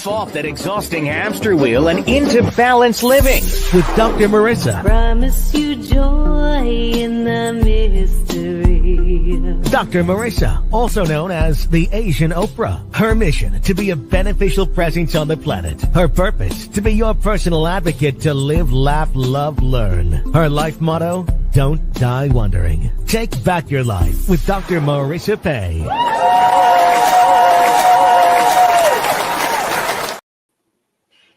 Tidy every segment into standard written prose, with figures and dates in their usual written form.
Jump off that exhausting hamster wheel and into balanced living with Dr. Marissa. Promise you joy in the mystery. Dr. Marissa, also known as the Asian Oprah. Her mission, to be a beneficial presence on the planet. Her purpose, to be your personal advocate to live, laugh, love, learn. Her life motto, don't die wondering. Take back your life with Dr. Marissa Pei.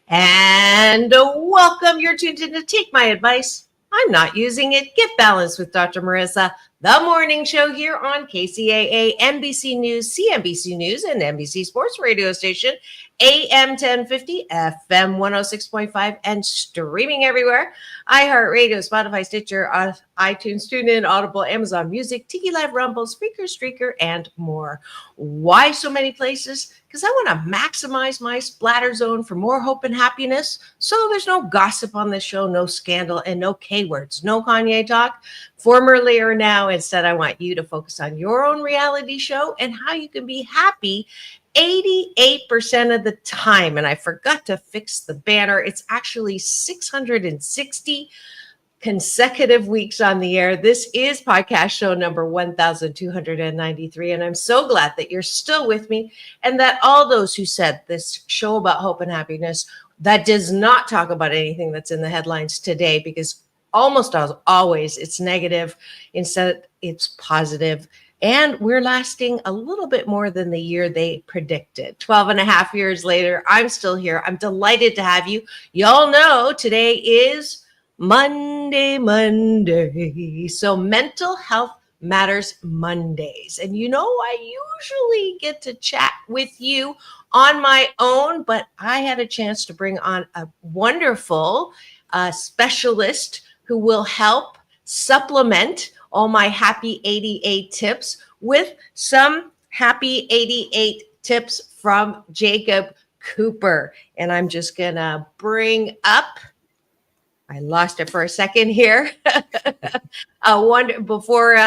And welcome. You're tuned in to Take My Advice. I'm not using it. Get balanced with Dr. Marissa, the morning show here on KCAA, NBC News, CNBC News, and NBC Sports Radio Station, AM 1050, FM 106.5, and streaming everywhere. iHeartRadio, Spotify, Stitcher, iTunes, TuneIn, Audible, Amazon Music, Tiki Live, Rumble, Spreaker, Streaker, and more. Why so many places? Because I want to maximize my splatter zone for more hope and happiness. So there's no gossip on this show, no scandal, and no K words, no Kanye talk, formerly or now. Instead, I want you to focus on your own reality show and how you can be happy 88% of the time. And I forgot to fix the banner. It's actually 660 consecutive weeks on the air. This is podcast show number 1293. And I'm so glad that you're still with me and that all those who said this show about hope and happiness that does not talk about anything that's in the headlines today, because almost always it's negative. Instead, it's positive. And we're lasting a little bit more than the year they predicted. 12 and a half years later, I'm still here. I'm delighted to have you. Y'all know today is Monday. So Mental Health Matters Mondays. And you know, I usually get to chat with you on my own, but I had a chance to bring on a wonderful specialist who will help supplement all my happy 88 tips with some happy 88 tips from Jacob Cooper. And I'm just going to bring up, I lost it for a second here. Before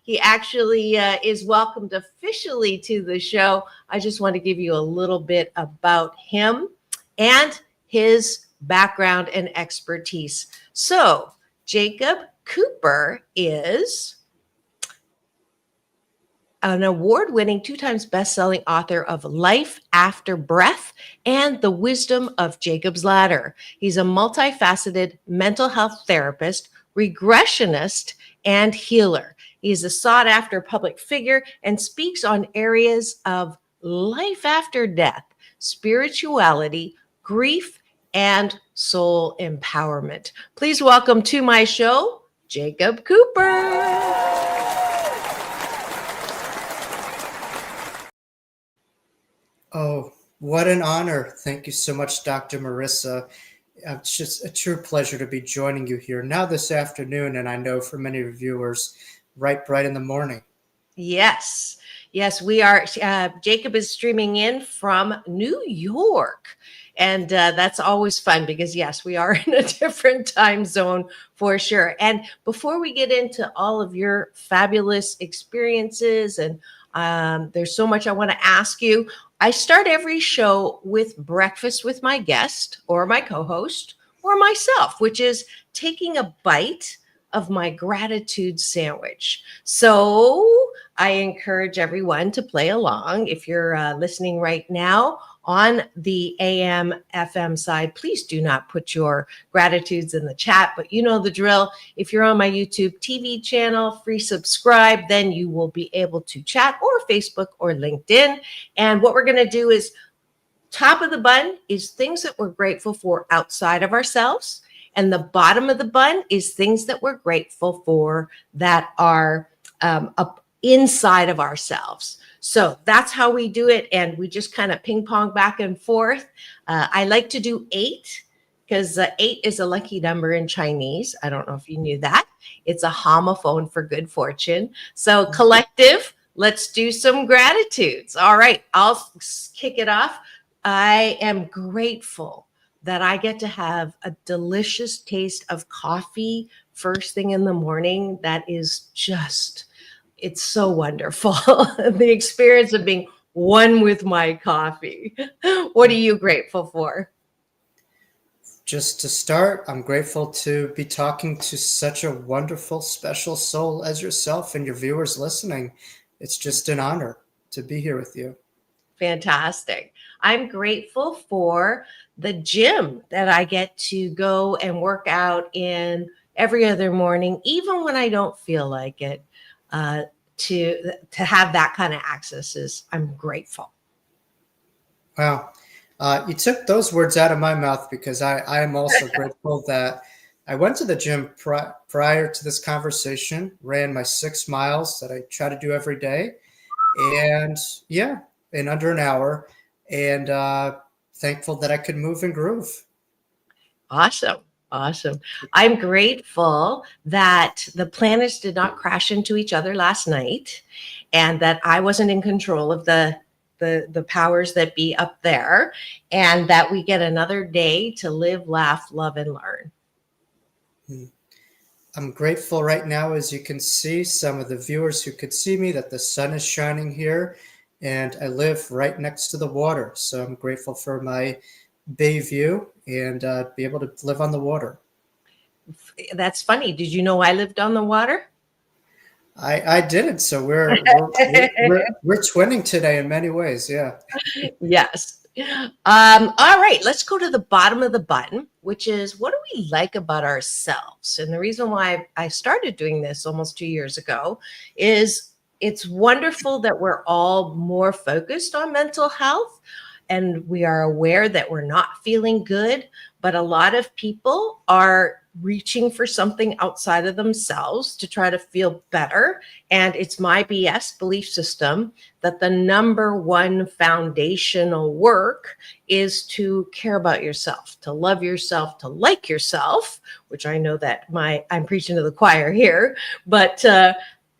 he actually is welcomed officially to the show, I just want to give you a little bit about him and his background and expertise. So Jacob Cooper is an award-winning 2-time best-selling author of Life After Breath and The Wisdom of Jacob's Ladder. He's a multifaceted mental health therapist, regressionist, and healer. He's a sought-after public figure and speaks on areas of life after death, spirituality, grief, and soul empowerment. Please welcome to my show, Jacob Cooper. Oh, what an honor. Thank you so much, Dr. Marissa. It's just a true pleasure to be joining you here now this afternoon, and I know for many reviewers, right bright in the morning. Yes, we are. Jacob is streaming in from New York. And that's always fun because, yes, we are in a different time zone for sure. And before we get into all of your fabulous experiences, and there's so much I want to ask you, I start every show with breakfast with my guest or my co-host or myself, which is taking a bite of my gratitude sandwich. So I encourage everyone to play along. If you're listening right now on the AM FM side, please do not put your gratitudes in the chat, but you know the drill. If you're on my YouTube TV channel, free subscribe, then you will be able to chat, or Facebook or LinkedIn. And what we're going to do is top of the bun is things that we're grateful for outside of ourselves. And the bottom of the bun is things that we're grateful for that are up inside of ourselves. So that's how we do it. And we just kind of ping pong back and forth. I like to do 8 because 8 is a lucky number in Chinese. I don't know if you knew that. It's a homophone for good fortune. So collective, let's do some gratitudes. All right, I'll kick it off. I am grateful that I get to have a delicious taste of coffee first thing in the morning. That is just, it's so wonderful. The experience of being one with my coffee. What are you grateful for? Just to start, I'm grateful to be talking to such a wonderful, special soul as yourself and your viewers listening. It's just an honor to be here with you. Fantastic. I'm grateful for the gym that I get to go and work out in every other morning, even when I don't feel like it. To have that kind of access I'm grateful. Wow. You took those words out of my mouth because I am also grateful that I went to the gym prior to this conversation, ran my 6 miles that I try to do every day. And yeah, in under an hour. And thankful that I could move and groove. Awesome. Awesome. I'm grateful that the planets did not crash into each other last night and that I wasn't in control of the powers that be up there, and that we get another day to live, laugh, love, and learn. I'm grateful right now, as you can see, some of the viewers who could see me, that the sun is shining here and I live right next to the water. So I'm grateful for my bay view and be able to live on the water. That's funny. Did you know I lived on the water? I didn't. So we're twinning today in many ways. Yeah. Yes. All right, let's go to the bottom of the button, which is, what do we like about ourselves? And the reason why I started doing this almost 2 years ago is it's wonderful that we're all more focused on mental health and we are aware that we're not feeling good, but a lot of people are reaching for something outside of themselves to try to feel better. And it's my BS belief system that the number one foundational work is to care about yourself, to love yourself, to like yourself, which I know that I'm preaching to the choir here, but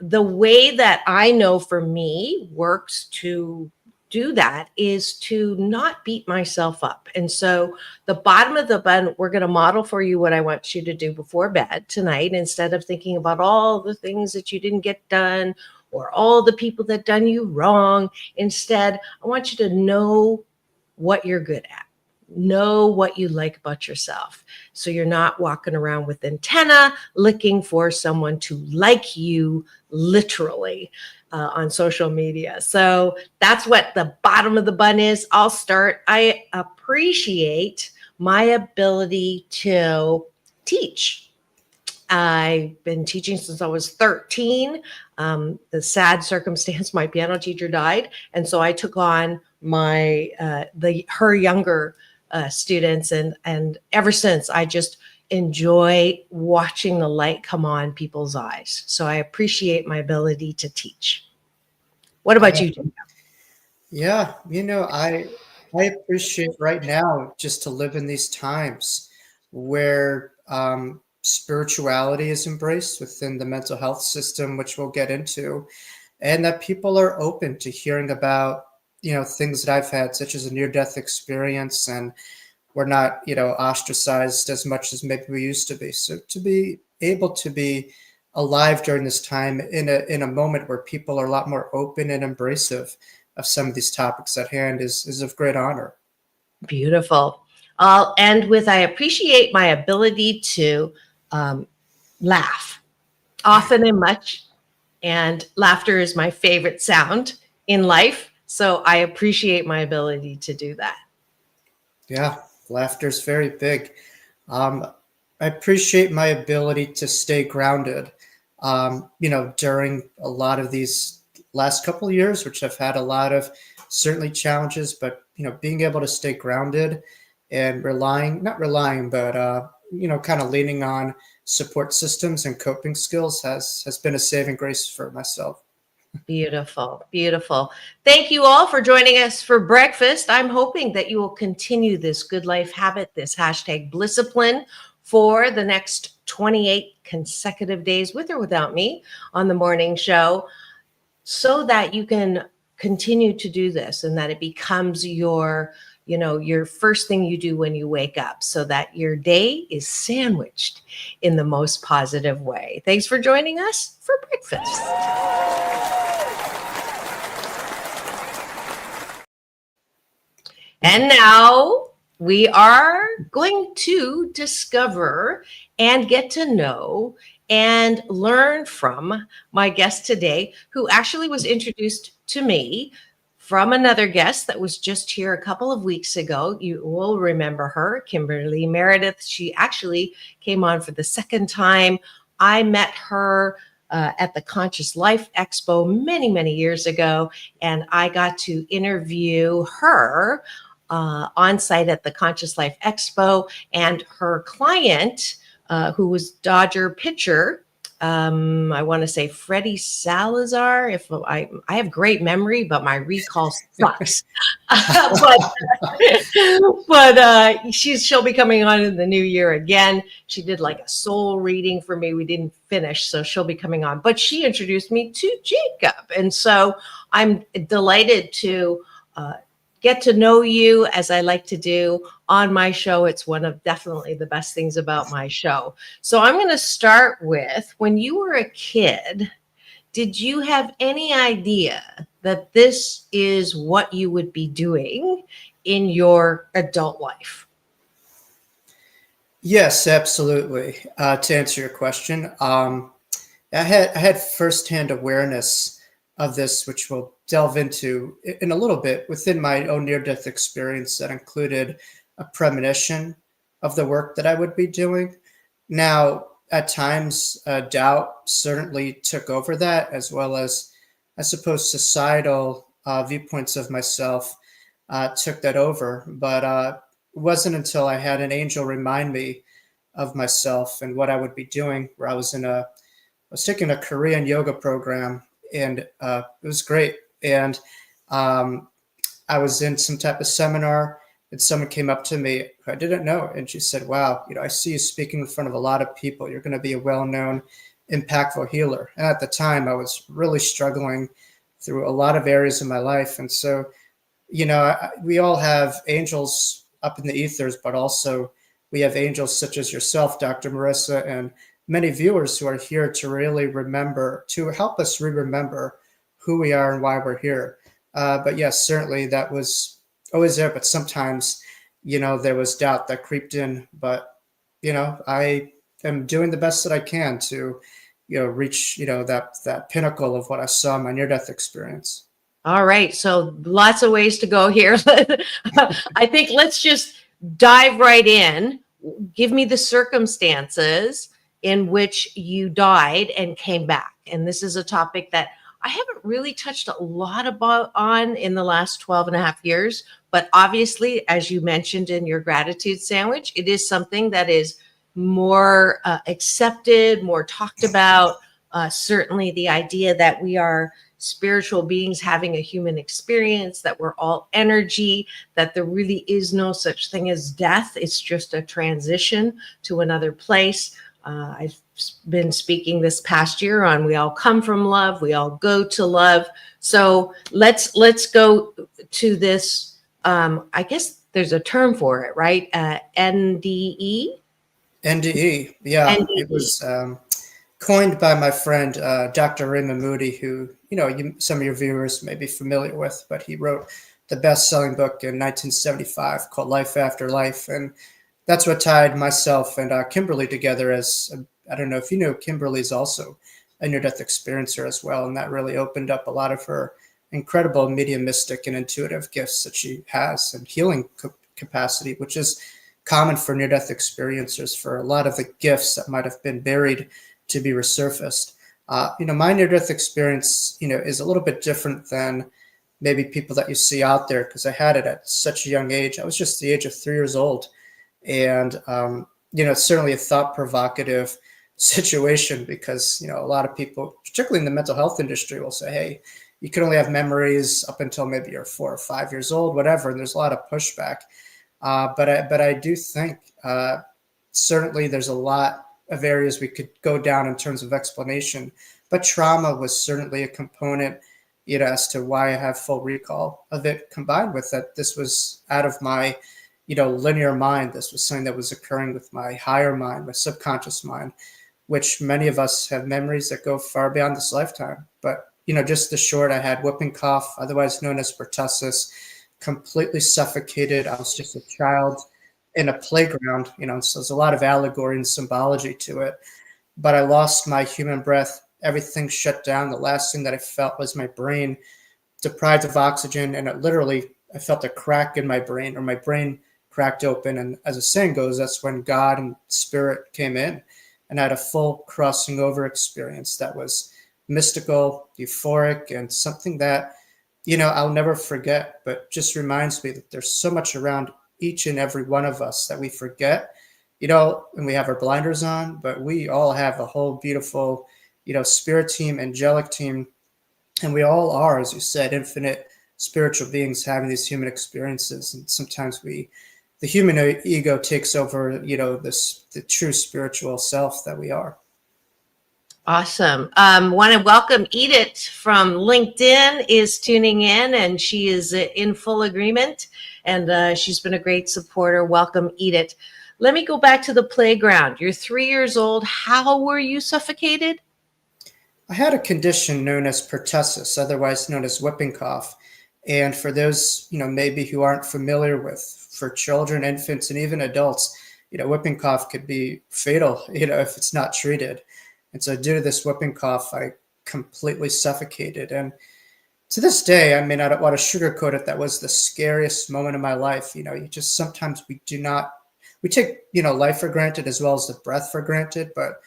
the way that I know for me works to do that is to not beat myself up. And so the bottom of the button, we're going to model for you what I want you to do before bed tonight. Instead of thinking about all the things that you didn't get done or all the people that done you wrong, instead, I want you to know what you're good at. Know what you like about yourself. So you're not walking around with antenna looking for someone to like you literally on social media. So that's what the bottom of the button is. I'll start. I appreciate my ability to teach. I've been teaching since I was 13. The sad circumstance, my piano teacher died. And so I took on her younger students. And ever since, I just enjoy watching the light come on people's eyes. So I appreciate my ability to teach. What about you, Jim? Yeah, I appreciate right now just to live in these times where spirituality is embraced within the mental health system, which we'll get into, and that people are open to hearing about things that I've had, such as a near-death experience, and we're not, ostracized as much as maybe we used to be. So to be able to be alive during this time in a moment where people are a lot more open and embracive of some of these topics at hand is of great honor. Beautiful. I'll end with, I appreciate my ability to laugh often and much. And laughter is my favorite sound in life. So I appreciate my ability to do that. Yeah. Laughter is very big. I appreciate my ability to stay grounded, during a lot of these last couple of years, which I've had a lot of certainly challenges, but, being able to stay grounded and kind of leaning on support systems and coping skills has been a saving grace for myself. Beautiful. Beautiful. Thank you all for joining us for breakfast. I'm hoping that you will continue this good life habit, this hashtag Blisscipline, for the next 28 consecutive days with or without me on the morning show, so that you can continue to do this and that it becomes your first thing you do when you wake up, so that your day is sandwiched in the most positive way. Thanks for joining us for breakfast. And now we are going to discover and get to know and learn from my guest today, who actually was introduced to me from another guest that was just here a couple of weeks ago. You will remember her, Kimberly Meredith. She actually came on for the second time. I met her at the Conscious Life Expo many, many years ago, and I got to interview her on site at the Conscious Life Expo, and her client, who was Dodger pitcher. I want to say Freddie Salazar. If I have great memory, but my recall sucks. but she'll be coming on in the new year again. She did like a soul reading for me. We didn't finish, so she'll be coming on. But she introduced me to Jacob, and so I'm delighted to get to know you, as I like to do on my show. It's one of definitely the best things about my show. So I'm going to start with, when you were a kid, did you have any idea that this is what you would be doing in your adult life? Yes, absolutely. To answer your question, I had firsthand awareness of this, which we'll delve into in a little bit, within my own near-death experience that included a premonition of the work that I would be doing. Now, at times, doubt certainly took over that, as well as, I suppose, societal viewpoints of myself took that over. But it wasn't until I had an angel remind me of myself and what I would be doing, where I was taking a Korean yoga program, and it was great. And I was in some type of seminar, and someone came up to me who I didn't know, and she said, "Wow, I see you speaking in front of a lot of people. You're going to be a well-known, impactful healer." And at the time, I was really struggling through a lot of areas of my life. And so, we all have angels up in the ethers, but also we have angels such as yourself, Dr. Marissa, and many viewers who are here to really to help us remember who we are and why we're here. But yes, certainly that was always there. But sometimes, there was doubt that creeped in. But, I am doing the best that I can to, reach, that pinnacle of what I saw in my near-death experience. All right. So lots of ways to go here. I think let's just dive right in. Give me the circumstances in which you died and came back. And this is a topic that I haven't really touched a lot on in the last 12 and a half years. But obviously, as you mentioned in your gratitude sandwich, it is something that is more accepted, more talked about. Certainly the idea that we are spiritual beings having a human experience, that we're all energy, that there really is no such thing as death. It's just a transition to another place. I've been speaking this past year on we all come from love, we all go to love. So let's go to this. I guess there's a term for it, right? NDE? NDE, yeah. NDE. It was coined by my friend, Dr. Raymond Moody, who, some of your viewers may be familiar with, but he wrote the best-selling book in 1975 called Life After Life. And that's what tied myself and Kimberly together. As I don't know if you know, Kimberly's also a near-death experiencer as well. And that really opened up a lot of her incredible mediumistic and intuitive gifts that she has, and healing capacity, which is common for near-death experiencers, for a lot of the gifts that might have been buried to be resurfaced. My near-death experience, is a little bit different than maybe people that you see out there, because I had it at such a young age. I was just the age of 3 years old. And, it's certainly a thought-provocative situation, because, a lot of people, particularly in the mental health industry, will say, hey, you can only have memories up until maybe you're 4 or 5 years old, whatever. And there's a lot of pushback. But I do think certainly there's a lot of areas we could go down in terms of explanation. But trauma was certainly a component, as to why I have full recall of it, combined with that this was out of my linear mind. This was something that was occurring with my higher mind, my subconscious mind, which many of us have memories that go far beyond this lifetime. But, just the short, I had whooping cough, otherwise known as pertussis, completely suffocated. I was just a child in a playground, so there's a lot of allegory and symbology to it. But I lost my human breath. Everything shut down. The last thing that I felt was my brain deprived of oxygen, and I felt a crack in my brain, or my brain cracked open. And as the saying goes, that's when God and spirit came in, and I had a full crossing over experience that was mystical, euphoric, and something that, I'll never forget, but just reminds me that there's so much around each and every one of us that we forget, and we have our blinders on, but we all have a whole beautiful, spirit team, angelic team. And we all are, as you said, infinite spiritual beings having these human experiences. And sometimes the human ego takes over, the true spiritual self that we are. Awesome. Want to welcome Edith from LinkedIn is tuning in, and she is in full agreement, and she's been a great supporter. Welcome, Edith. Let me go back to the playground. You're 3 years old. How were you suffocated? I had a condition known as pertussis, otherwise known as whooping cough. And for those, maybe who aren't familiar with, for children, infants, and even adults, whooping cough could be fatal, if it's not treated. And so due to this whooping cough, I completely suffocated. And to this day, I don't want to sugarcoat it, that was the scariest moment of my life. Sometimes we take, life for granted as well as the breath for granted, but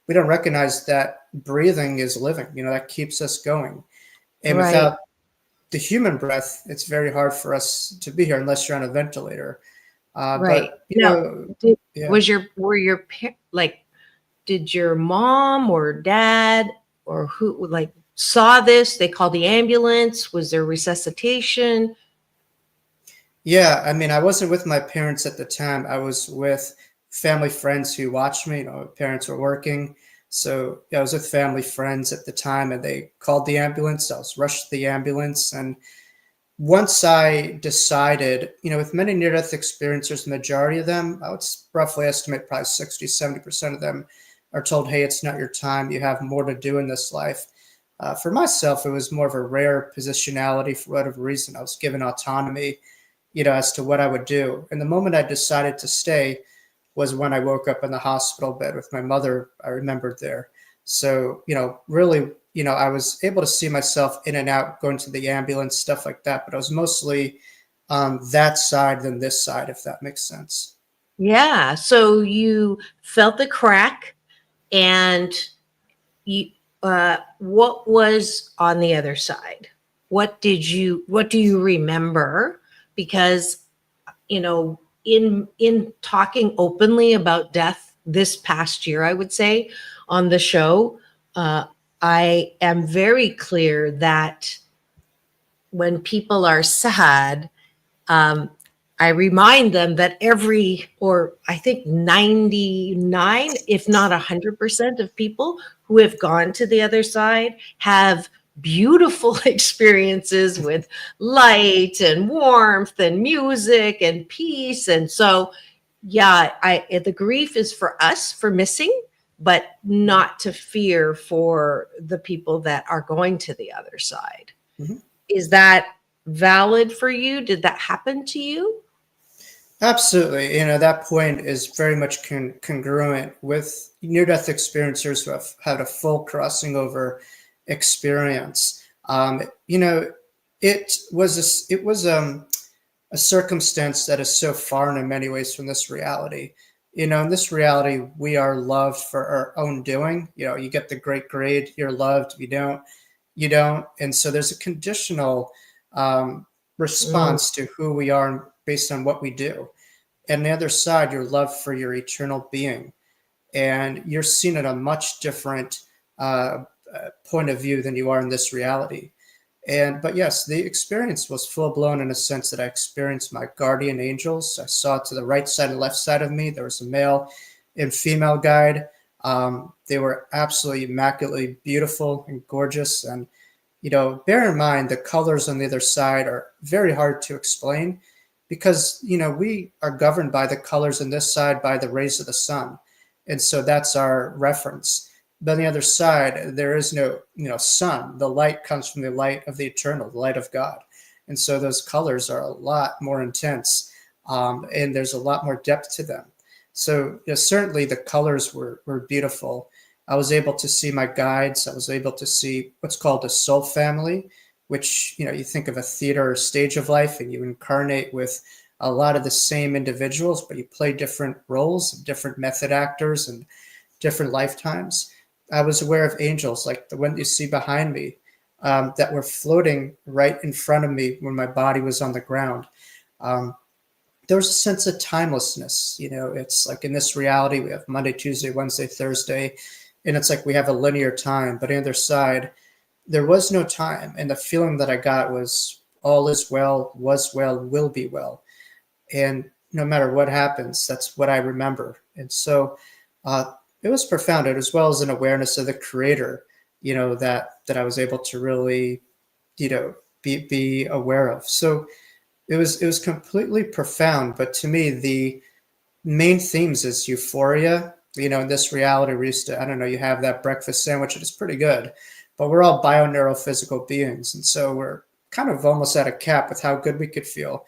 we don't recognize that breathing is living, that keeps us going. And Right. Without the human breath, it's very hard for us to be here unless you're on a ventilator. Right. But, did your mom or dad or who saw this? They called the ambulance? Was there resuscitation? Yeah, I wasn't with my parents at the time. I was with family friends who watched me. My parents were working. So I was with family friends at the time, and they called the ambulance. I was rushed to the ambulance. And once I decided, with many near-death experiencers, the majority of them, I would roughly estimate probably 60, 70% of them are told, hey, it's not your time. You have more to do in this life. For myself, it was more of a rare positionality for whatever reason. I was given autonomy, as to what I would do. And the moment I decided to stay was when I woke up in the hospital bed with my mother. I remembered there. So, really, I was able to see myself in and out, going to the ambulance, stuff like that. But I was mostly on that side than this side, if that makes sense. Yeah. So you felt the crack, and what was on the other side? What do you remember? Because, in talking openly about death this past year, I would say on the show, I am very clear that when people are sad, I remind them that I think 99, if not 100% of people who have gone to the other side have beautiful experiences with light and warmth and music and peace. And so, yeah, the grief is for us for missing, but not to fear for the people that are going to the other side. Mm-hmm. Is that valid for you? Did that happen to you? Absolutely. That point is very much congruent with near-death experiencers who have had a full crossing over experience. It was a circumstance that is so foreign in many ways from this reality. In this reality, we are loved for our own doing. You get the great grade, you're loved. If you don't, you don't. And so there's a conditional response to who we are based on what we do. And the other side, you're loved for your eternal being. And you're seen at a much different point of view than you are in this reality. But yes, the experience was full blown in a sense that I experienced my guardian angels. I saw to the right side and left side of me, there was a male and female guide. They were absolutely immaculately beautiful and gorgeous. And, bear in mind, the colors on the other side are very hard to explain because, we are governed by the colors on this side by the rays of the sun. And so that's our reference. But on the other side, there is no, sun. The light comes from the light of the eternal, the light of God. And so those colors are a lot more intense, and there's a lot more depth to them. So certainly the colors were beautiful. I was able to see my guides. I was able to see what's called a soul family, which, you think of a theater or stage of life, and you incarnate with a lot of the same individuals, but you play different roles, different method actors, and different lifetimes. I was aware of angels like the one you see behind me, that were floating right in front of me when my body was on the ground. Um, there was a sense of timelessness. It's like in this reality, we have Monday, Tuesday, Wednesday, Thursday, and it's like we have a linear time, but on the other side, there was no time. And the feeling that I got was all is well, was well, will be well. And no matter what happens, that's what I remember. And so it was profound, as well as an awareness of the creator, that I was able to really, be aware of. So it was completely profound. But to me, the main themes is euphoria. In this reality, we used to, I don't know, you have that breakfast sandwich, and it's pretty good, but we're all bioneurophysical beings. And so we're kind of almost at a cap with how good we could feel.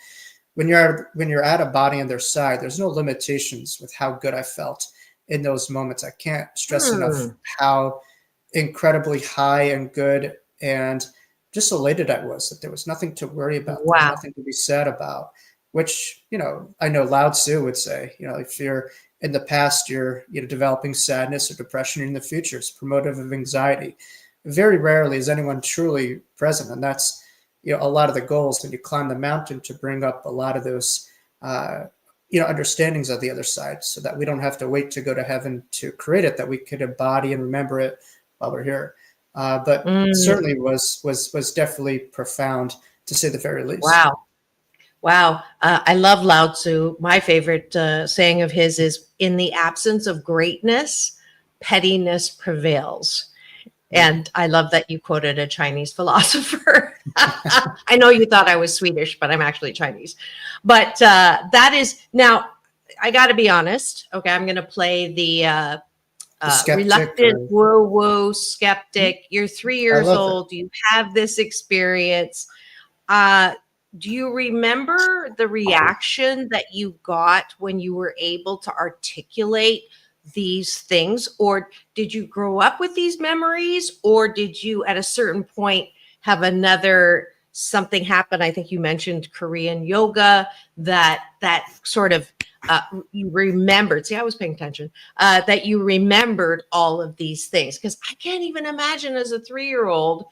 When you're at a body on their side, there's no limitations with how good I felt in those moments. I can't stress enough how incredibly high and good and just elated I was, that there was nothing to worry about. There was Wow. nothing to be sad about, which, I know Lao Tzu would say, if you're in the past, you're developing sadness or depression. In the future, it's promotive of anxiety. Very rarely is anyone truly present. And that's, a lot of the goals. And you climb the mountain to bring up a lot of those, understandings of the other side, so that we don't have to wait to go to heaven to create it, that we could embody and remember it while we're here. But certainly was definitely profound, to say the very least. Wow. Wow. I love Lao Tzu. My favorite saying of his is, in the absence of greatness, pettiness prevails. And I love that you quoted a Chinese philosopher. I know you thought I was Swedish, but I'm actually Chinese. But that is, now, I got to be honest. Okay, I'm going to play the reluctant, whoa, skeptic. You're 3 years old. You have this experience. Do you remember the reaction that you got when you were able to articulate these things? Or did you grow up with these memories? Or did you at a certain point have something happen? I think you mentioned Korean yoga, that sort of you remembered. See, I was paying attention. That you remembered all of these things. Because I can't even imagine as a 3-year-old,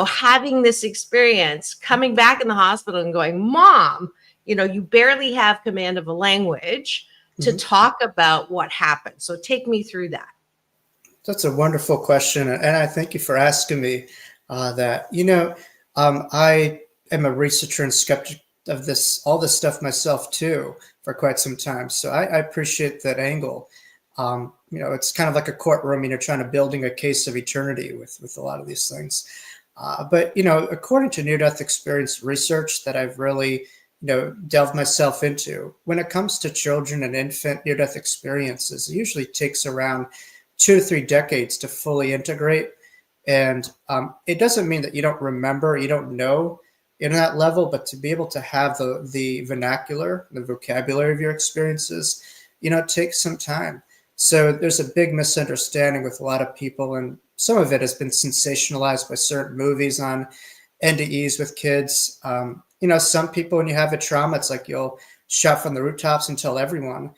having this experience, coming back in the hospital and going, Mom, you barely have command of a language to talk about what happened. So take me through that. That's a wonderful question. And I thank you for asking me that. I am a researcher and skeptic of all this stuff myself too, for quite some time. So I appreciate that angle. It's kind of like a courtroom, trying to building a case of eternity with a lot of these things. But according to near-death experience research that I've really, delved myself into, when it comes to children and infant near-death experiences, it usually takes around 2 to 3 decades to fully integrate. And it doesn't mean that you don't remember, you don't know in that level, but to be able to have the vernacular, the vocabulary of your experiences, it takes some time. So there's a big misunderstanding with a lot of people, and some of it has been sensationalized by certain movies on NDEs with kids. Some people, when you have a trauma, it's like you'll shout from the rooftops and tell everyone.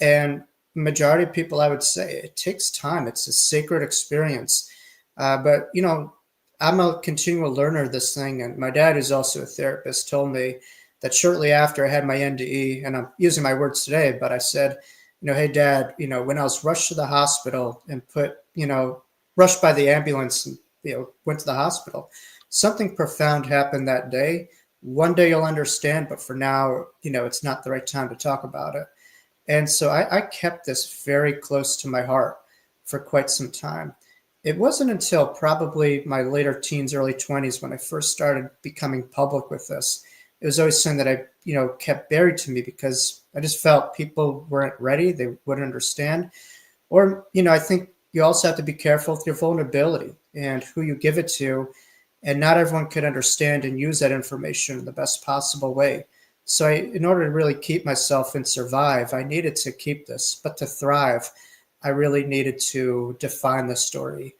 And majority of people, I would say, it takes time. It's a sacred experience. But I'm a continual learner of this thing. And my dad, who's also a therapist, told me that shortly after I had my NDE, and I'm using my words today, but I said, hey, Dad, when I was rushed to the hospital and rushed by the ambulance and, went to the hospital, something profound happened that day. One day you'll understand, but for now, it's not the right time to talk about it. And so I kept this very close to my heart for quite some time. It wasn't until probably my later teens, early 20s, when I first started becoming public with this. It was always something that I, kept buried to me, because I just felt people weren't ready. They wouldn't understand. Or, I think you also have to be careful with your vulnerability and who you give it to. and not everyone could understand and use that information in the best possible way. So in order to really keep myself and survive, I needed to keep this, but to thrive, I really needed to define the story.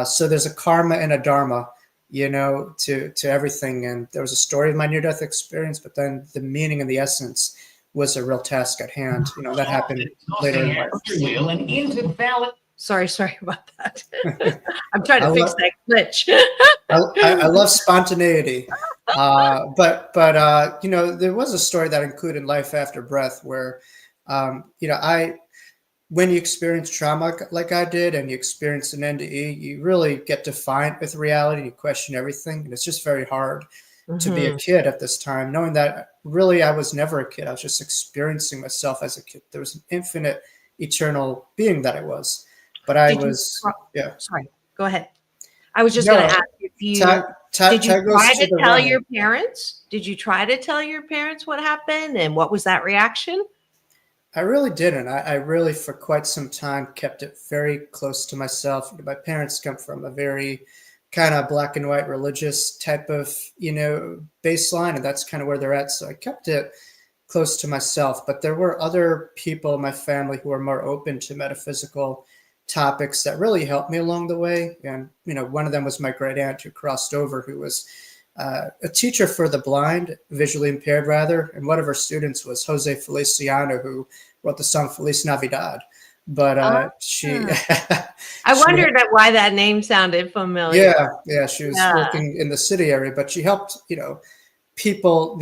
So there's a karma and a dharma, to everything. And there was a story of my near-death experience, but then the meaning and the essence was a real task at hand. That happened later in life. Sorry about that. I'm trying to fix that glitch. I love spontaneity. But there was a story that included life after breath where, when you experience trauma like I did and you experience an NDE, you really get defiant with reality. You question everything. And it's just very hard to be a kid at this time, knowing that really I was never a kid. I was just experiencing myself as a kid. There was an infinite, eternal being that I was. But Sorry, go ahead. I was just going to ask if you did you try to tell your parents? Did you try to tell your parents what happened and what was that reaction? I really didn't. I really, for quite some time, kept it very close to myself. My parents come from a very kind of black and white religious type of, baseline, and that's kind of where they're at. So I kept it close to myself. But there were other people in my family who were more open to metaphysical topics that really helped me along the way. And, one of them was my great aunt who crossed over, who was a teacher for the blind, visually impaired rather. And one of her students was Jose Feliciano, who wrote the song Feliz Navidad. But I wondered why that name sounded familiar. Yeah, she was working in the city area, but she helped, people,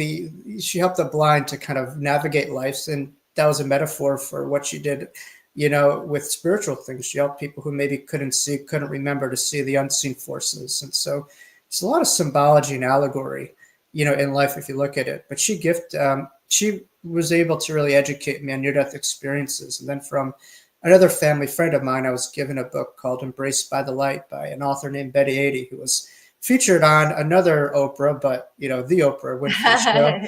she helped the blind to kind of navigate life. And that was a metaphor for what she did, with spiritual things. She helped people who maybe couldn't remember to see the unseen forces. And so it's a lot of symbology and allegory, in life if you look at it. But she was able to really educate me on near-death experiences. And then from another family friend of mine, I was given a book called Embraced by the Light by an author named Betty Adie, who was featured on another Oprah, but, the Oprah Winfrey show.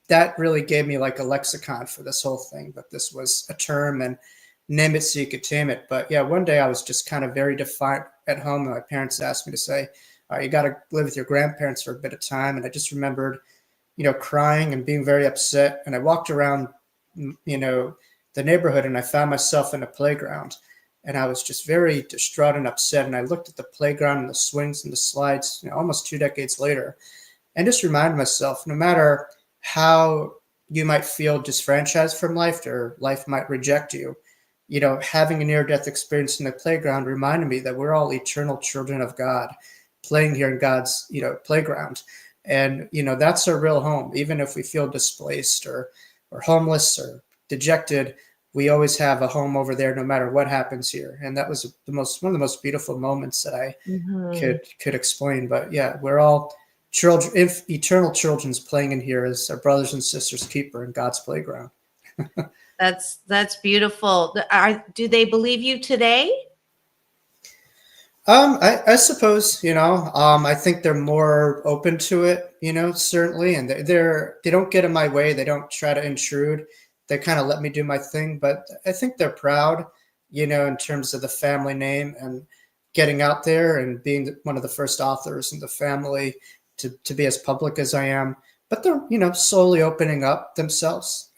That really gave me like a lexicon for this whole thing, but this was a term and name it so you could tame it. But yeah, one day I was just kind of very defiant at home. And my parents asked me to say, all right, you got to live with your grandparents for a bit of time. And I just remembered, crying and being very upset. And I walked around, the neighborhood, and I found myself in a playground. And I was just very distraught and upset. And I looked at the playground and the swings and the slides, almost 2 decades later, and just reminded myself, no matter how you might feel disfranchised from life or life might reject you, having a near-death experience in the playground reminded me that we're all eternal children of God playing here in God's, playground. And, that's our real home. Even if we feel displaced or homeless or dejected, we always have a home over there, no matter what happens here. And that was one of the most beautiful moments that I could explain. But yeah, we're all children, eternal children's playing in here as our brothers and sisters keeper in God's playground. That's beautiful. Do they believe you today? I suppose, I think they're more open to it, certainly. And they don't get in my way. They don't try to intrude. They kind of let me do my thing, but I think they're proud, in terms of the family name and getting out there and being one of the first authors in the family to be as public as I am. But they're, slowly opening up themselves.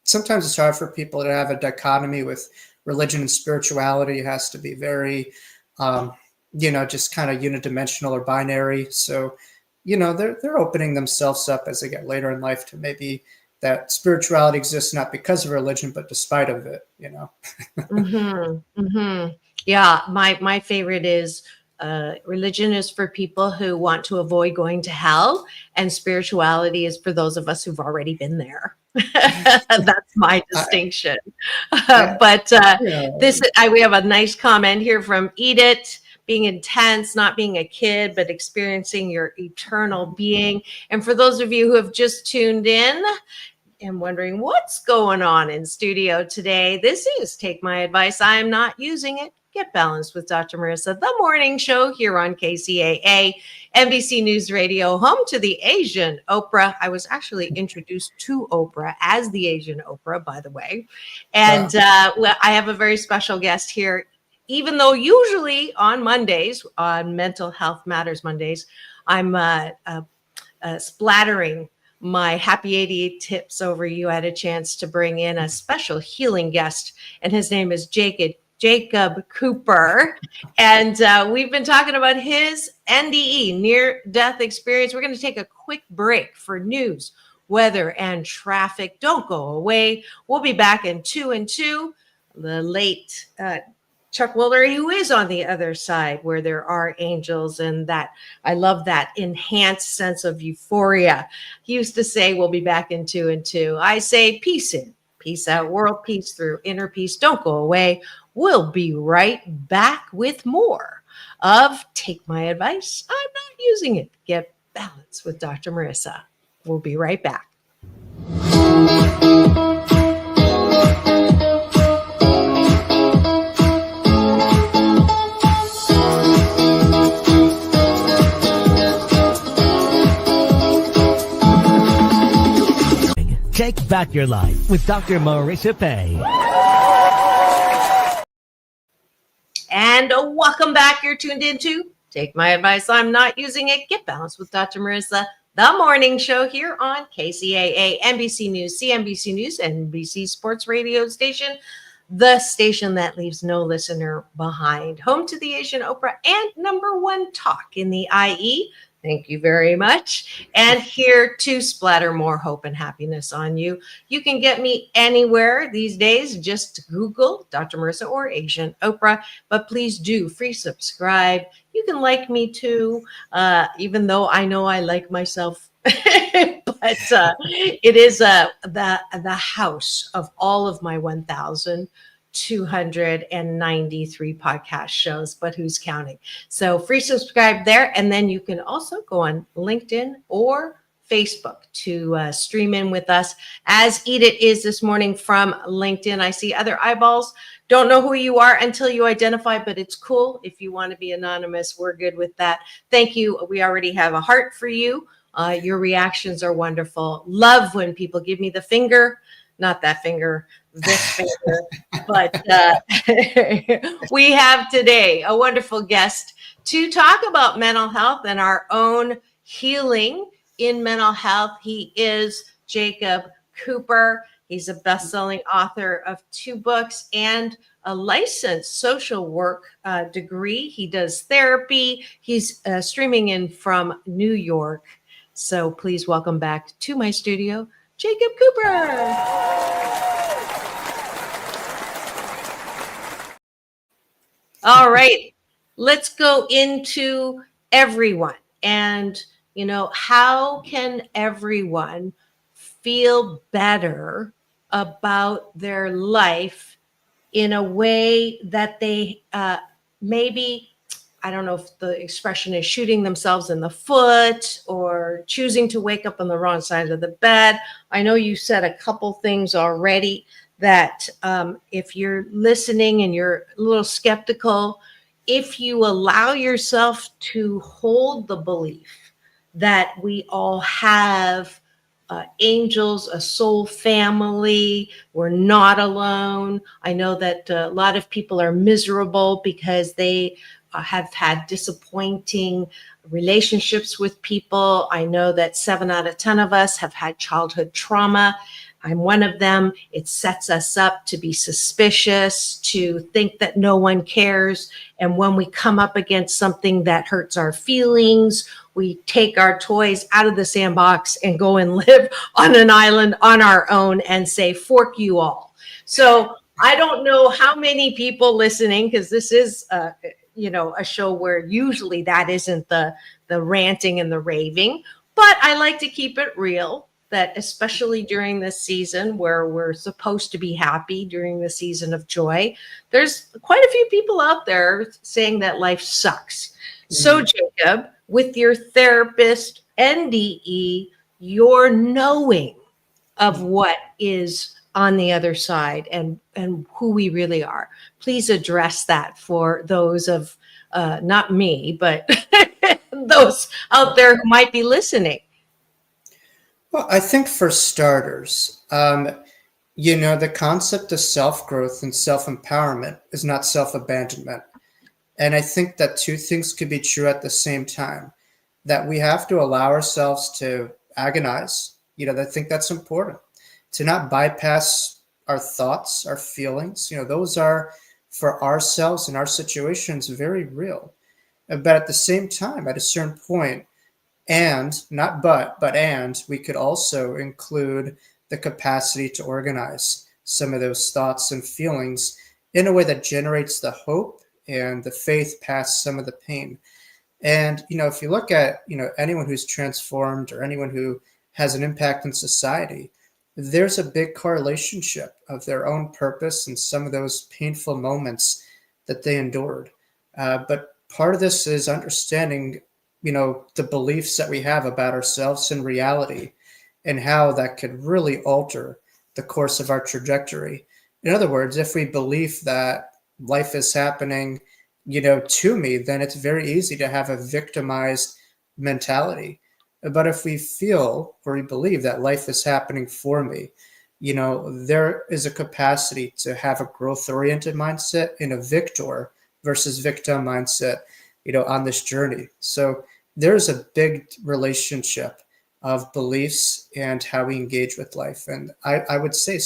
Sometimes it's hard for people to have a dichotomy with religion and spirituality. It has to be very, just kind of unidimensional or binary. So, they're opening themselves up as they get later in life to maybe that spirituality exists not because of religion, but despite of it, Yeah, my favorite is religion is for people who want to avoid going to hell, and spirituality is for those of us who've already been there. That's my distinction. We have a nice comment here from Edith. Being intense, not being a kid, but experiencing your eternal being. And for those of you who have just tuned in and wondering what's going on in studio today, this is Take My Advice. I am not using it. Get Balanced with Dr. Marissa, the morning show here on KCAA, NBC News Radio, home to the Asian Oprah. I was actually introduced to Oprah as the Asian Oprah, by the way. And I have a very special guest here, even though usually on Mondays, on Mental Health Matters Mondays, I'm splattering my happy 88 tips over you. I had a chance to bring in a special healing guest, and his name is Jacob Cooper. And we've been talking about his NDE, near-death experience. We're going to take a quick break for news, weather, and traffic. Don't go away. We'll be back in 2 and 2. The late Chuck Woolery, who is on the other side where there are angels, and that I love that enhanced sense of euphoria. He used to say, we'll be back in 2 and 2. I say, peace in, peace out, world peace through inner peace. Don't go away. We'll be right back with more of Take My Advice. I'm not using it. Get balanced with Dr. Marissa. We'll be right back. Take back your life with Dr. Marissa Pei. And welcome back. You're tuned into Take My Advice. I'm not using it. Get balanced with Dr. Marissa, the morning show here on KCAA, NBC News, CNBC News, NBC Sports Radio station, the station that leaves no listener behind. Home to the Asian Oprah and #1 talk in the IE. Thank you very much. And here to splatter more hope and happiness on you. You can get me anywhere these days. Just Google Dr. Marissa or Asian Oprah. But please do free subscribe. You can like me too, even though I know I like myself. But it is the house of all of my 1,293 podcast shows, but who's counting? So free subscribe there. And then you can also go on LinkedIn or Facebook to stream in with us, as Edith is this morning from LinkedIn. I see other eyeballs. Don't know who you are until you identify, but it's cool. If you want to be anonymous, we're good with that. Thank you. We already have a heart for you. Your reactions are wonderful. Love when people give me the finger. Not that finger, this finger. But we have today a wonderful guest to talk about mental health and our own healing in mental health. He is Jacob Cooper. He's a best-selling author of 2 books and a licensed social work degree. He does therapy. He's streaming in from New York. So please welcome back to my studio, Jacob Cooper. All right, let's go into everyone. And, how can everyone feel better about their life in a way that they maybe, I don't know if the expression is shooting themselves in the foot or choosing to wake up on the wrong side of the bed. I know you said a couple things already that if you're listening and you're a little skeptical, if you allow yourself to hold the belief that we all have angels, a soul family, we're not alone. I know that a lot of people are miserable because they have had disappointing relationships with people. I know that 7 out of 10 of us have had childhood trauma. I'm one of them. It sets us up to be suspicious, to think that no one cares. And when we come up against something that hurts our feelings, we take our toys out of the sandbox and go and live on an island on our own and say, fork you all. So I don't know how many people listening, because this is a show where usually that isn't the ranting and the raving, but I like to keep it real, that especially during this season where we're supposed to be happy, during the season of joy, there's quite a few people out there saying that life sucks. Mm-hmm. So Jacob, with your therapist, NDE, your knowing of what is on the other side and who we really are, please address that for those of not me, but those out there who might be listening. Well, I think for starters, The concept of self-growth and self-empowerment is not self-abandonment. And I think that two things could be true at the same time, that we have to allow ourselves to agonize. I think that's important, to not bypass our thoughts, our feelings. Those are, for ourselves and our situations, very real. But at the same time, at a certain point, and not but and we could also include the capacity to organize some of those thoughts and feelings in a way that generates the hope and the faith past some of the pain. And if you look at anyone who's transformed or anyone who has an impact in society, there's a big correlation of their own purpose and some of those painful moments that they endured. But part of this is understanding the beliefs that we have about ourselves and reality, and how that could really alter the course of our trajectory. In other words, if we believe that life is happening, to me, then it's very easy to have a victimized mentality. But if we feel or we believe that life is happening for me, there is a capacity to have a growth-oriented mindset and a victor versus victim mindset, on this journey. So there's a big relationship of beliefs and how we engage with life. And I would say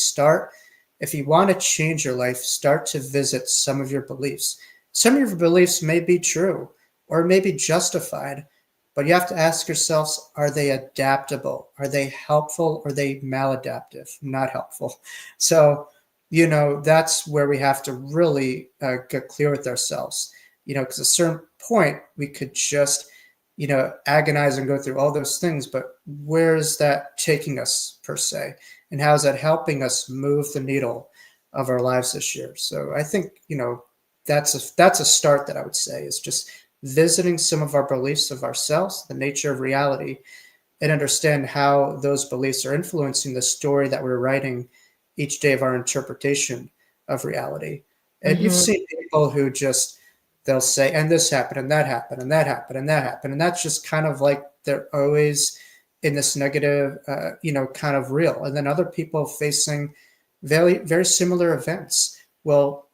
if you want to change your life, start to visit some of your beliefs. Some of your beliefs may be true or may be justified, but you have to ask yourselves, are they adaptable? Are they helpful? Or are they maladaptive, not helpful? So, that's where we have to really get clear with ourselves, because at a certain point we could just, agonize and go through all those things, but where is that taking us per se? And how is that helping us move the needle of our lives this year? So I think, that's a start that I would say is just visiting some of our beliefs of ourselves, the nature of reality, and understand how those beliefs are influencing the story that we're writing each day of our interpretation of reality. And you've seen people who they'll say, and this happened, and that happened, and that happened, and that happened. And that's just kind of like they're always in this negative, kind of reel. And then other people facing very, very similar events will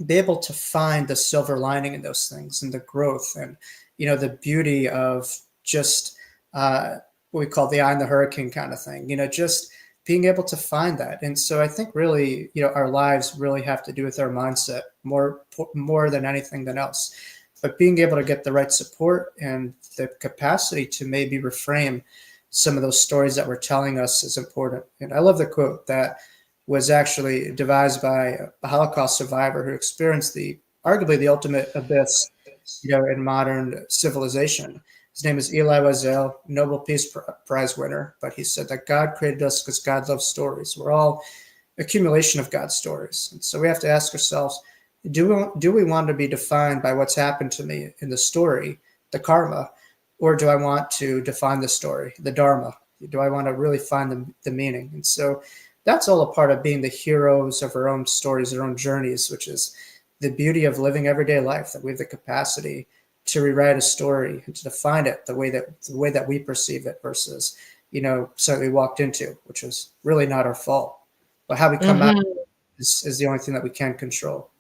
be able to find the silver lining in those things and the growth and, the beauty of just what we call the eye in the hurricane kind of thing, just being able to find that. And so I think really, our lives really have to do with our mindset more than anything else. But being able to get the right support and the capacity to maybe reframe some of those stories that we're telling us is important. And I love the quote that was actually devised by a Holocaust survivor who experienced arguably the ultimate abyss, in modern civilization. His name is Elie Wiesel, Nobel Peace Prize winner. But he said that God created us because God loves stories. We're all accumulation of God's stories. And so we have to ask ourselves, do we want to be defined by what's happened to me in the story, the karma, or do I want to define the story, the dharma? Do I want to really find the meaning? And so that's all a part of being the heroes of our own stories, our own journeys, which is the beauty of living everyday life, that we have the capacity to rewrite a story and to define it the way that we perceive it versus, something we walked into, which was really not our fault. But how we come out is the only thing that we can control.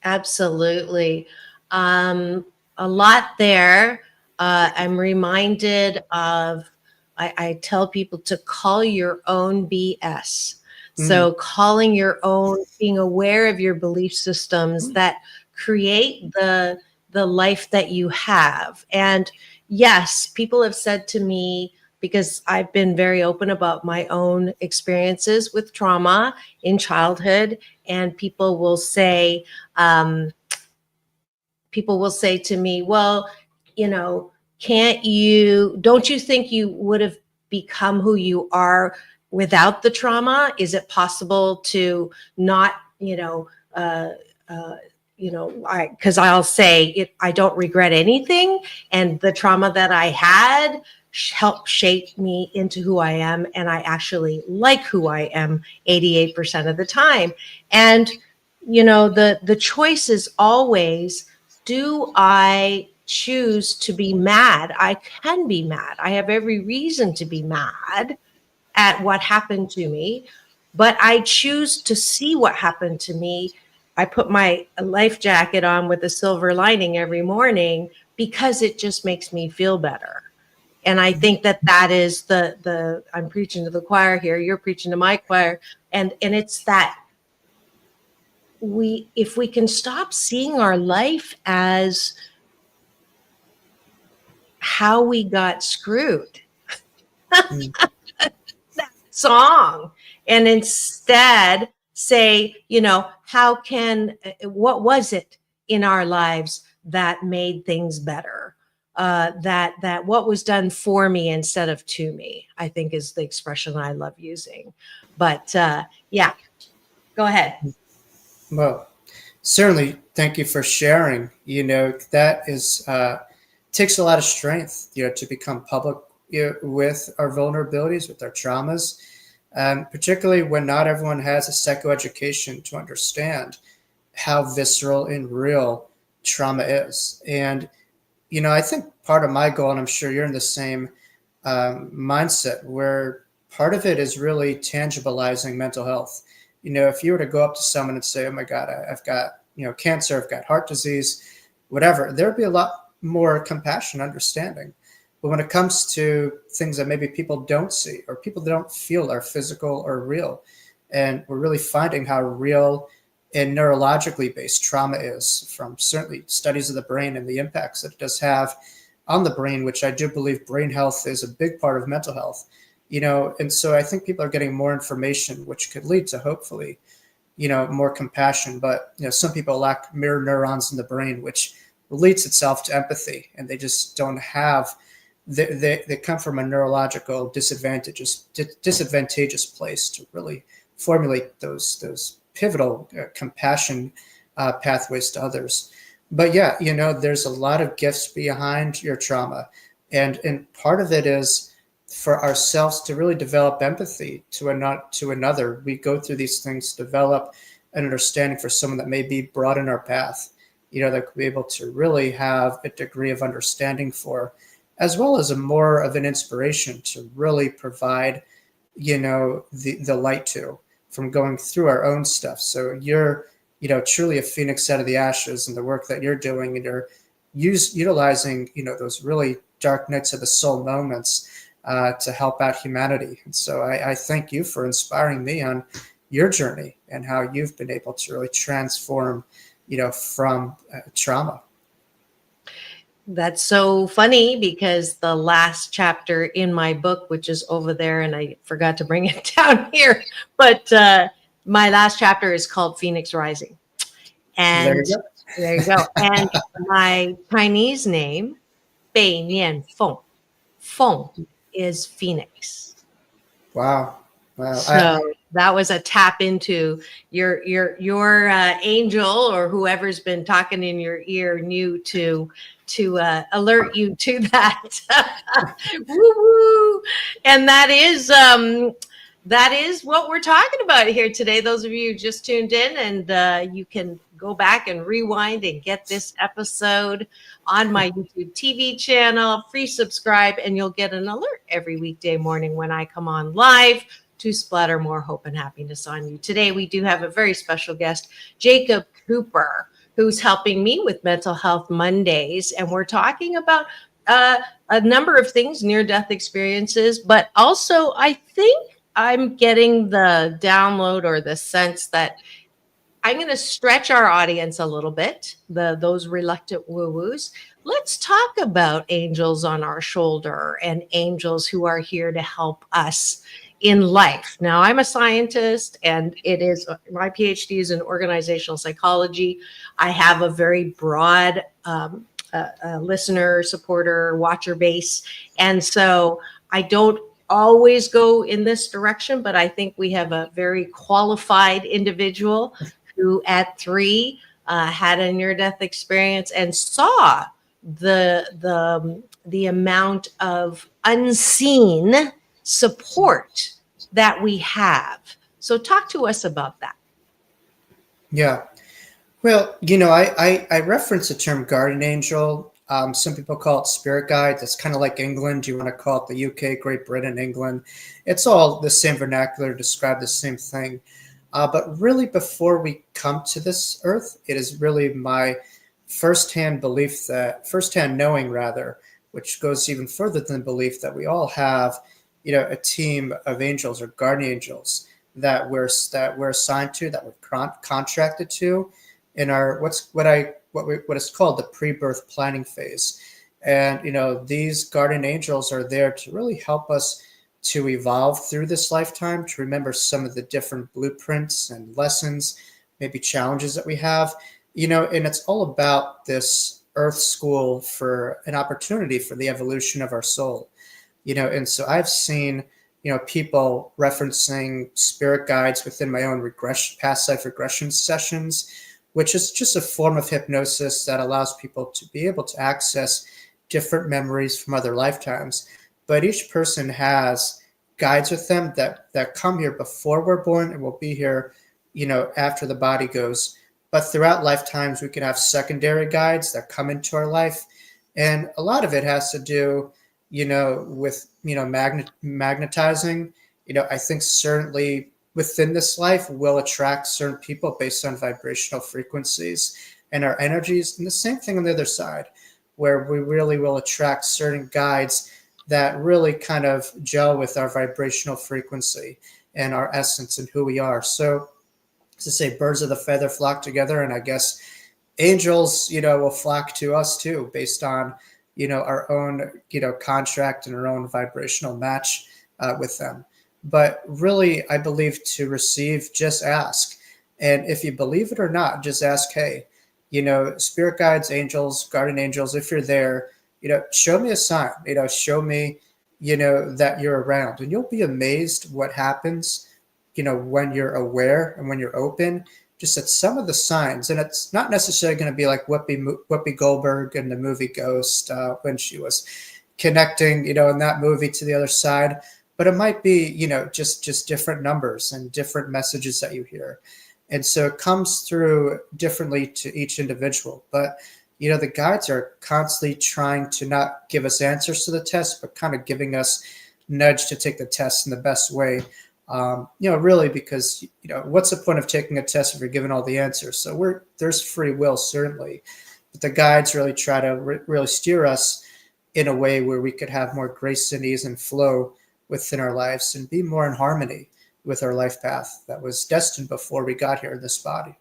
Absolutely. A lot there. I'm reminded of, I tell people to call your own BS. So calling your own, being aware of your belief systems that create the life that you have. And yes, people have said to me, because I've been very open about my own experiences with trauma in childhood, and people will say to me, well, don't you think you would have become who you are without the trauma? Is it possible to not, because I'll say I don't regret anything. And the trauma that I had helped shape me into who I am. And I actually like who I am 88% of the time. And, the choice is always, do I choose to be mad? I can be mad. I have every reason to be mad at what happened to me. but I choose to see what happened to me. I put my life jacket on with a silver lining every morning because it just makes me feel better. And I think that that is the I'm preaching to the choir here, you're preaching to my choir, and it's that if we can stop seeing our life as how we got screwed, Mm. song, and instead say, what was it in our lives that made things better? That what was done for me instead of to me, I think is the expression I love using. But yeah, go ahead. Well, certainly, thank you for sharing. That is takes a lot of strength, to become public, with our vulnerabilities, with our traumas, particularly when not everyone has a psychoeducation to understand how visceral and real trauma is. And I think part of my goal, and I'm sure you're in the same mindset, where part of it is really tangibilizing mental health. If you were to go up to someone and say, "Oh my God, I've got cancer, I've got heart disease," whatever, there'd be a lot more compassion, understanding. But when it comes to things that maybe people don't see or people don't feel are physical or real, and we're really finding how real and neurologically based trauma is, from certainly studies of the brain and the impacts that it does have on the brain, which I do believe brain health is a big part of mental health. And so I think people are getting more information, which could lead to hopefully, more compassion. But, some people lack mirror neurons in the brain, which relates itself to empathy, and they just don't have, they come from a neurological disadvantageous place to really formulate those pivotal compassion pathways to others. But yeah, there's a lot of gifts behind your trauma, and part of it is for ourselves to really develop empathy to another. We go through these things to develop an understanding for someone that may be brought in our path, that could be able to really have a degree of understanding for, as well as a more of an inspiration to really provide, the light to, from going through our own stuff. So you're, truly a phoenix out of the ashes in the work that you're doing, and you're utilizing, those really dark nights of the soul moments to help out humanity. And so I thank you for inspiring me on your journey and how you've been able to really transform, from trauma. That's so funny because the last chapter in my book, which is over there, and I forgot to bring it down here, but my last chapter is called Phoenix Rising. And there you go. And my Chinese name, Bei Nian Feng. Feng is Phoenix. Wow. So that was a tap into your angel, or whoever's been talking in your ear knew to alert you to that. Woo-woo. And that is what we're talking about here today. Those of you who just tuned in, and you can go back and rewind and get this episode on my YouTube TV channel. Free subscribe, and you'll get an alert every weekday morning when I come on live to splatter more hope and happiness on you. Today, we do have a very special guest, Jacob Cooper, who's helping me with Mental Health Mondays. And we're talking about a number of things, near-death experiences, but also I think I'm getting the download or the sense that I'm going to stretch our audience a little bit, those reluctant woo-woos. Let's talk about angels on our shoulder and angels who are here to help us in life. Now, I'm a scientist, and my PhD is in organizational psychology. I have a very broad listener, supporter, watcher base. And so I don't always go in this direction, but I think we have a very qualified individual who at 3 had a near-death experience and saw the amount of unseen support that we have. So talk to us about that. Yeah. Well, I reference the term guardian angel Some people call it spirit guides. It's kind of like England. You want to call it the UK, Great Britain, England. It's all the same vernacular to describe the same thing. But really, before we come to this earth, it is really my firsthand knowing rather, which goes even further than belief, that we all have, a team of angels or guardian angels that we're assigned to, that we're contracted to in our what is called the pre-birth planning phase. And these guardian angels are there to really help us to evolve through this lifetime, to remember some of the different blueprints and lessons, maybe challenges that we have, and it's all about this earth school for an opportunity for the evolution of our soul. And so I've seen, people referencing spirit guides within my own past life regression sessions, which is just a form of hypnosis that allows people to be able to access different memories from other lifetimes. But each person has guides with them that come here before we're born and will be here, after the body goes. But throughout lifetimes, we can have secondary guides that come into our life. And a lot of it has to do, with, magnetizing. I think certainly within this life, we'll attract certain people based on vibrational frequencies and our energies. And the same thing on the other side, where we really will attract certain guides that really kind of gel with our vibrational frequency and our essence and who we are. So, to say, birds of the feather flock together, and I guess angels, will flock to us too, based on, our own, contract and our own vibrational match with them. But really, I believe to receive, just ask. And if you believe it or not, just ask, hey, spirit guides, angels, guardian angels, if you're there, show me a sign, show me, that you're around. And you'll be amazed what happens, when you're aware and when you're open, just at some of the signs. And it's not necessarily going to be like Whoopi Goldberg in the movie Ghost, when she was connecting, in that movie to the other side. But it might be, just different numbers and different messages that you hear. And so it comes through differently to each individual. But, the guides are constantly trying to not give us answers to the test, but kind of giving us nudge to take the test in the best way. Really, because, what's the point of taking a test if you're given all the answers? So there's free will, certainly. But the guides really try to really steer us in a way where we could have more grace and ease and flow within our lives and be more in harmony with our life path that was destined before we got here in this body.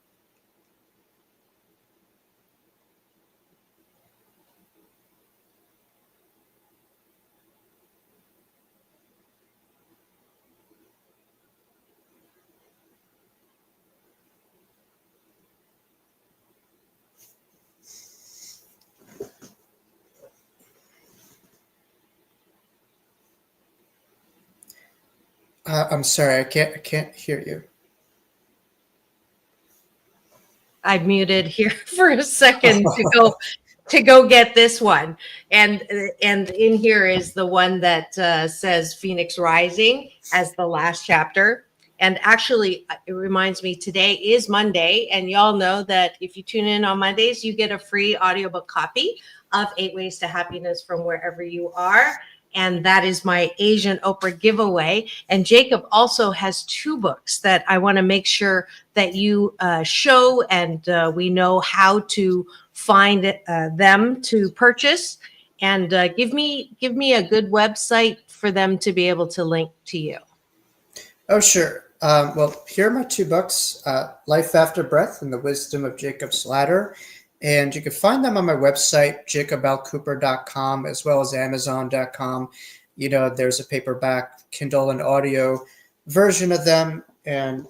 I'm sorry, I can't hear you. I muted here for a second to go get this one, and in here is the one that says Phoenix Rising as the last chapter. And actually, it reminds me, today is Monday, and y'all know that if you tune in on Mondays, you get a free audiobook copy of 8 Ways to Happiness from wherever you are. And that is my Asian Oprah giveaway. And Jacob also has 2 books that I want to make sure that you show, and we know how to find them to purchase. And give me a good website for them to be able to link to you. Oh, sure. Well, here are my 2 books, Life After Breath and The Wisdom of Jacob Slatter. And you can find them on my website, jacobelcooper.com, as well as amazon.com. There's a paperback, Kindle, and audio version of them. And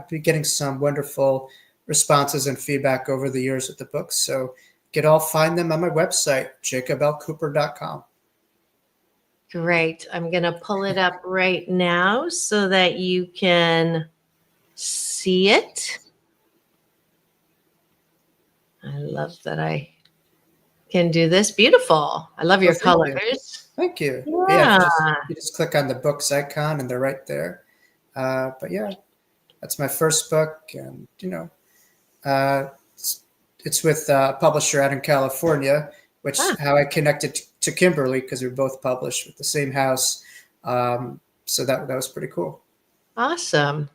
be getting some wonderful responses and feedback over the years with the books. So find them on my website, jacobelcooper.com. Great. I'm going to pull it up right now so that you can see it. I love that I can do this. Beautiful. I love your colors. Thank you. Yeah. You just click on the books icon and they're right there. But yeah, that's my first book. And, it's with a publisher out in California. which how I connected to Kimberly because we were both published with the same house. So that was pretty cool. Awesome.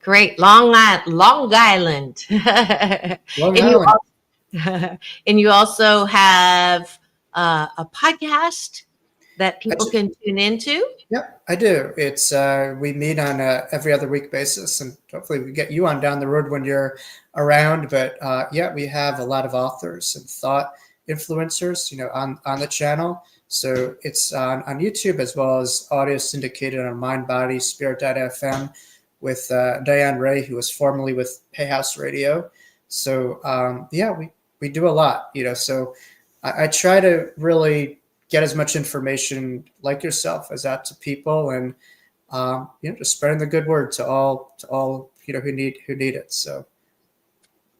Great. Long Island. Long And you Island. and you also have a podcast that people can tune into. Yep, I do. It's we meet on a every other week basis, and hopefully we get you on down the road when you're around. But yeah, we have a lot of authors and thought influencers, on the channel. So it's on YouTube as well as audio syndicated on mindbodyspirit.fm with Diane Ray, who was formerly with Hay House Radio. So yeah, we do a lot, So I try to really get as much information like yourself as out to people, and just spreading the good word to all who need it. So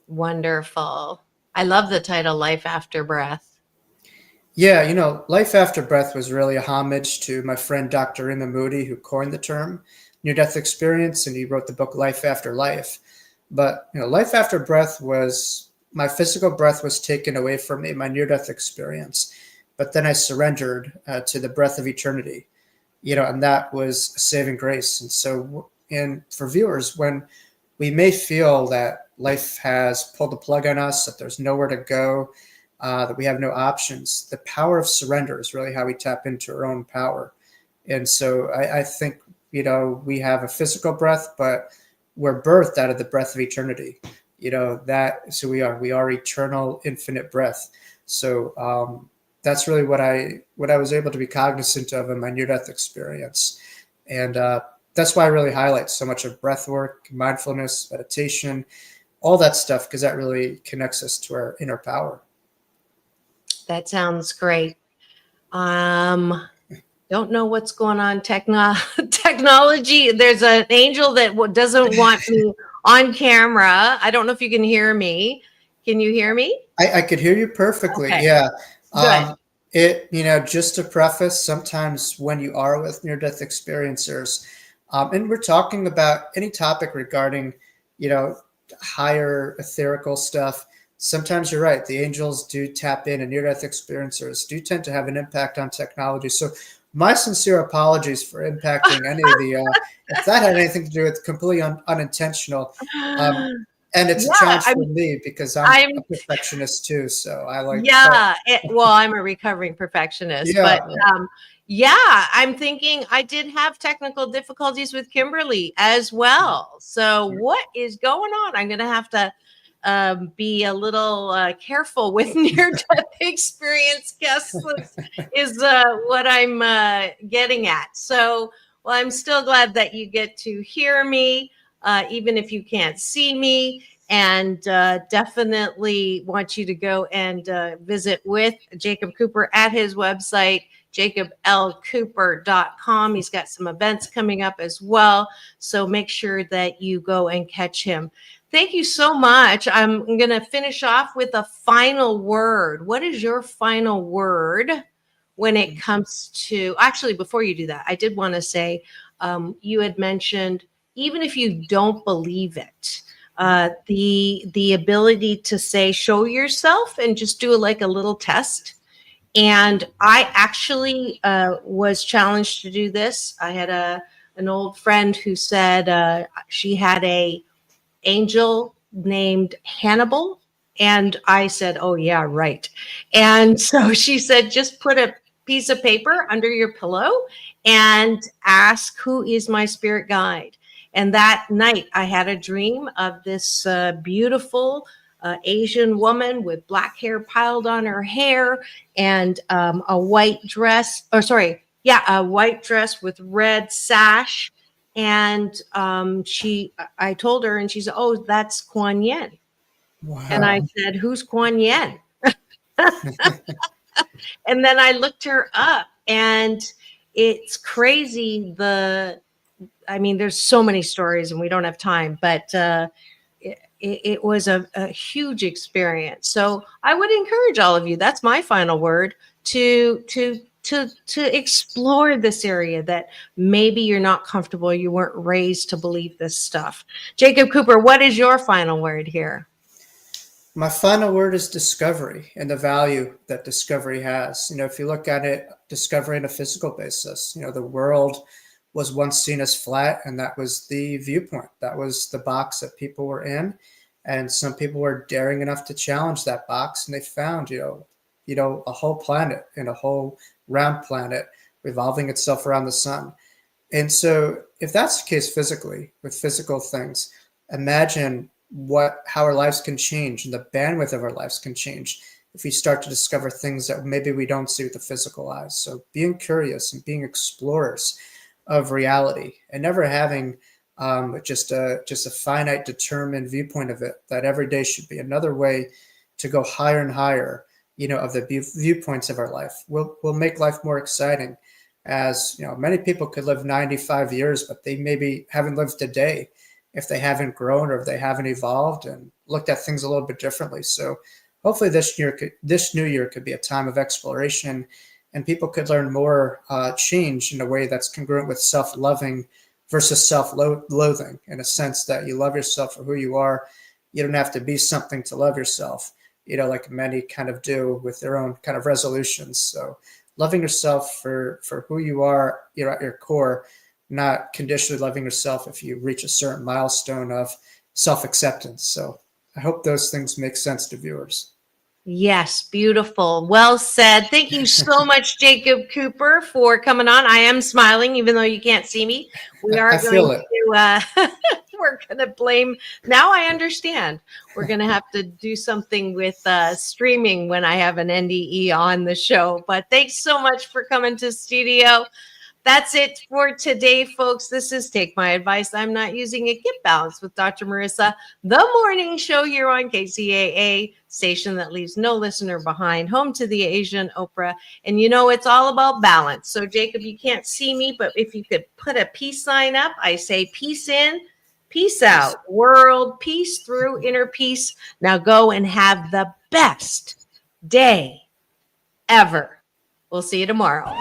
Wonderful. I love the title Life After Breath. Yeah, Life After Breath was really a homage to my friend Dr. Imma Moody, who coined the term near-death experience, and he wrote the book Life After Life. But Life After Breath was my physical breath was taken away from me, my near-death experience. But then I surrendered to the breath of eternity, and that was a saving grace. And so, for viewers, when we may feel that life has pulled the plug on us, that there's nowhere to go, that we have no options, the power of surrender is really how we tap into our own power. And so I think, we have a physical breath, but we're birthed out of the breath of eternity, so we are eternal, infinite breath. So that's really what I was able to be cognizant of in my near-death experience. And that's why I really highlight so much of breath work, mindfulness, meditation, all that stuff, because that really connects us to our inner power. That sounds great. Don't know what's going on technology. There's an angel that doesn't want me on camera. I don't know if you can hear me. Can you hear me? I could hear you perfectly. Okay. Yeah. Good. Just to preface, sometimes when you are with near-death experiencers, and we're talking about any topic regarding, higher etherical stuff, sometimes you're right. The angels do tap in, and near-death experiencers do tend to have an impact on technology. So my sincere apologies for impacting any of the, if that had anything to do with completely unintentional. And it's a challenge for me because I'm a perfectionist too. So I like. Yeah. I'm a recovering perfectionist, but I'm thinking I did have technical difficulties with Kimberly as well. So what is going on? I'm going to have to be a little careful with near-death experience guests is what I'm getting at. So, well, I'm still glad that you get to hear me, even if you can't see me, and definitely want you to go and visit with Jacob Cooper at his website, jacoblcooper.com. He's got some events coming up as well. So make sure that you go and catch him. Thank you so much. I'm going to finish off with a final word. What is your final word when it comes to, actually, before you do that, I did want to say, you had mentioned, even if you don't believe it, the ability to say, show yourself and just do like a little test. And I actually was challenged to do this. I had an old friend who said she had a angel named Hannibal. And I said, oh, yeah, right. And so she said, just put a piece of paper under your pillow and ask, who is my spirit guide? And that night I had a dream of this beautiful Asian woman with black hair piled on her hair and a white dress, a white dress with red sash. And I told her, and she said, oh, that's Kuan Yin. Wow. And I said, who's Kuan Yin? And then I looked her up, and it's crazy. There's so many stories and we don't have time, but it was a huge experience. So I would encourage all of you, that's my final word, to explore this area that maybe you're not comfortable, you weren't raised to believe this stuff. Jacob Cooper, what is your final word here? My final word is discovery and the value that discovery has. If you look at it, discovery on a physical basis, the world was once seen as flat, and that was the viewpoint. That was the box that people were in. And some people were daring enough to challenge that box, and they found, a whole planet and a whole round planet revolving itself around the sun. And so if that's the case physically with physical things, imagine how our lives can change and the bandwidth of our lives can change if we start to discover things that maybe we don't see with the physical eyes. So being curious and being explorers of reality and never having just a finite determined viewpoint of it, that every day should be another way to go higher and higher, of the viewpoints of our life will make life more exciting. As many people could live 95 years, but they maybe haven't lived a day if they haven't grown or if they haven't evolved and looked at things a little bit differently. So hopefully this new year could be a time of exploration, and people could learn more change in a way that's congruent with self-loving versus self-loathing, in a sense that you love yourself for who you are. You don't have to be something to love yourself, like many kind of do with their own kind of resolutions. So loving yourself for who you are, at your core, not conditionally loving yourself if you reach a certain milestone of self-acceptance. So I hope those things make sense to viewers. Yes, beautiful. Well said. Thank you so much, Jacob Cooper, for coming on. I am smiling, even though you can't see me. We are going to we're going to blame. Now I understand. We're going to have to do something with streaming when I have an NDE on the show. But thanks so much for coming to studio. That's it for today, folks. This is Take My Advice. I'm Not Using It. Get Balanced with Dr. Marissa, the morning show here on KCAA, station that leaves no listener behind, home to the Asian Oprah. And it's all about balance. So, Jacob, you can't see me, but if you could put a peace sign up, I say peace in, peace out. World peace through inner peace. Now go and have the best day ever. We'll see you tomorrow.